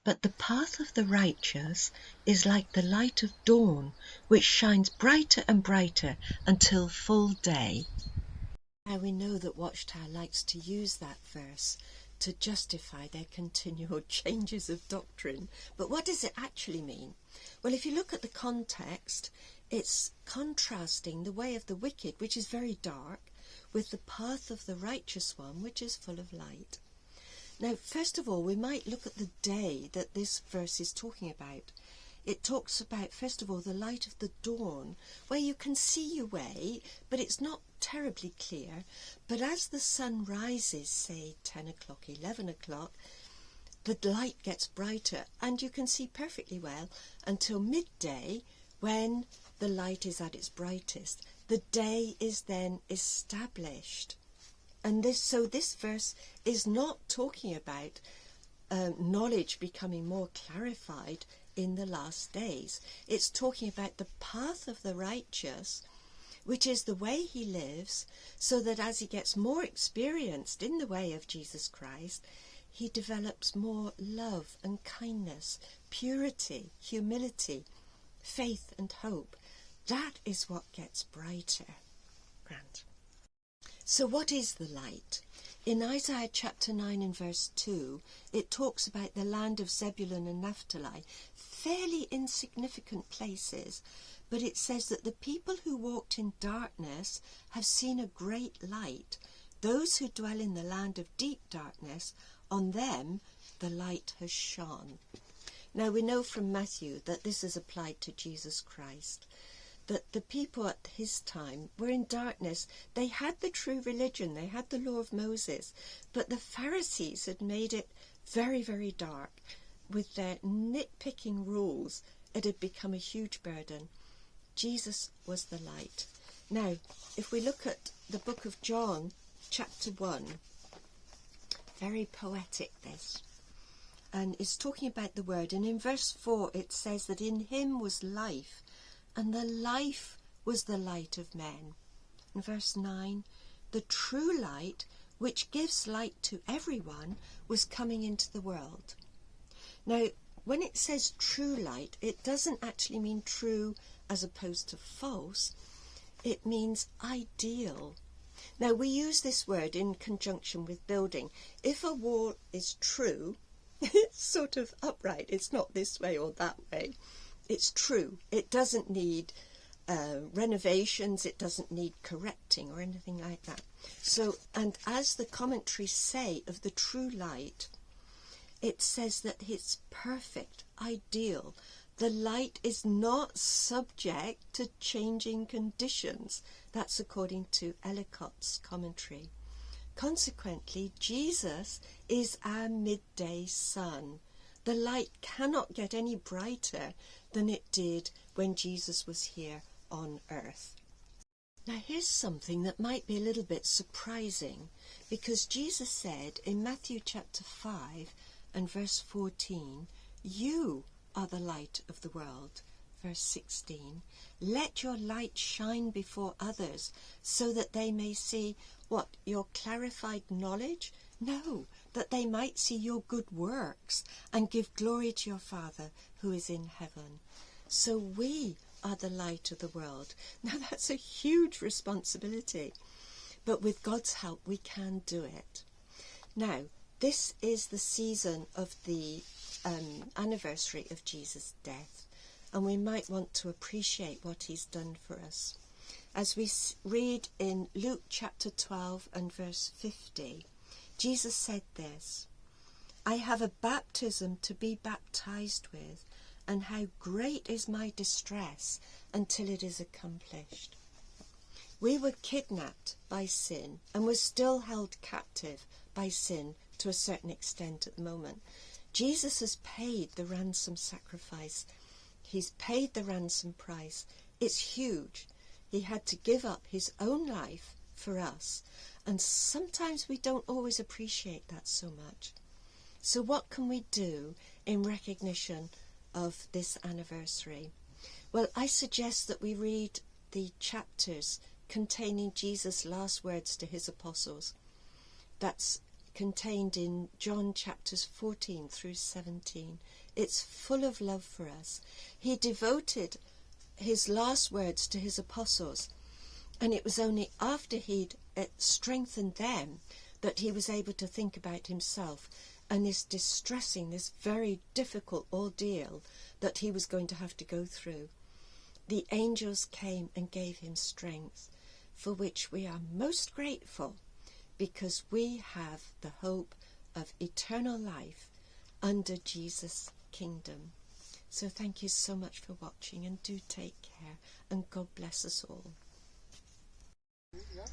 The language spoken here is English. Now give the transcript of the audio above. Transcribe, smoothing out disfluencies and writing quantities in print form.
But the path of the righteous is like the light of dawn, which shines brighter and brighter until full day. Now we know that Watchtower likes to use that verse to justify their continual changes of doctrine. But what does it actually mean? Well, if you look at the context, it's contrasting the way of the wicked, which is very dark, with the path of the righteous one, which is full of light. Now, first of all, we might look at the day that this verse is talking about. It talks about, first of all, the light of the dawn, where you can see your way, but it's not terribly clear. But as the sun rises, say 10 o'clock, 11 o'clock, the light gets brighter and you can see perfectly well until midday, when the light is at its brightest. The day is then established. And this verse is not talking about knowledge becoming more clarified in the last days. It's talking about the path of the righteous, which is the way he lives, so that as he gets more experienced in the way of Jesus Christ, he develops more love and kindness, purity, humility, faith and hope. That is what gets brighter. Grant. So what is the light? In Isaiah chapter 9 and verse 2, it talks about the land of Zebulun and Naphtali, fairly insignificant places, but it says that the people who walked in darkness have seen a great light. Those who dwell in the land of deep darkness, on them the light has shone. Now we know from Matthew that this is applied to Jesus Christ, that the people at his time were in darkness. They had the true religion, they had the law of Moses, but the Pharisees had made it very, very dark. With their nitpicking rules, it had become a huge burden. Jesus was the light. Now, if we look at the book of John, chapter 1, very poetic this, and it's talking about the word, and in verse 4 it says that in him was life, and the life was the light of men. In verse 9, the true light, which gives light to everyone, was coming into the world. Now, when it says true light, it doesn't actually mean true as opposed to false. It means ideal. Now, we use this word in conjunction with building. If a wall is true, it's sort of upright. It's not this way or that way. It's true. It doesn't need renovations. It doesn't need correcting or anything like that. So, and as the commentaries say of the true light, it says that it's perfect, ideal. The light is not subject to changing conditions. That's according to Ellicott's commentary. Consequently, Jesus is our midday sun. The light cannot get any brighter than it did when Jesus was here on earth. Now here's something that might be a little bit surprising, because Jesus said in Matthew chapter 5 and verse 14, you are the light of the world. Verse 16, let your light shine before others so that they may see what? Your clarified knowledge? No, that they might see your good works and give glory to your Father who is in heaven. So we are the light of the world. Now that's a huge responsibility, but with God's help we can do it. Now, this is the season of the anniversary of Jesus' death, and we might want to appreciate what he's done for us. As we read in Luke chapter 12 and verse 50, Jesus said this, I have a baptism to be baptized with, and how great is my distress until it is accomplished. We were kidnapped by sin and were still held captive by sin to a certain extent at the moment. Jesus has paid the ransom sacrifice. He's paid the ransom price. It's huge. He had to give up his own life for us. And sometimes we don't always appreciate that so much. So what can we do in recognition of this anniversary? Well, I suggest that we read the chapters containing Jesus' last words to his apostles. That's contained in John chapters 14 through 17. It's full of love for us. He devoted his last words to his apostles, and it was only after he'd strengthened them that he was able to think about himself and this distressing, this very difficult ordeal that he was going to have to go through. The angels came and gave him strength, for which we are most grateful, because we have the hope of eternal life under Jesus' kingdom. So thank you so much for watching, and do take care, and God bless us all. Yeah.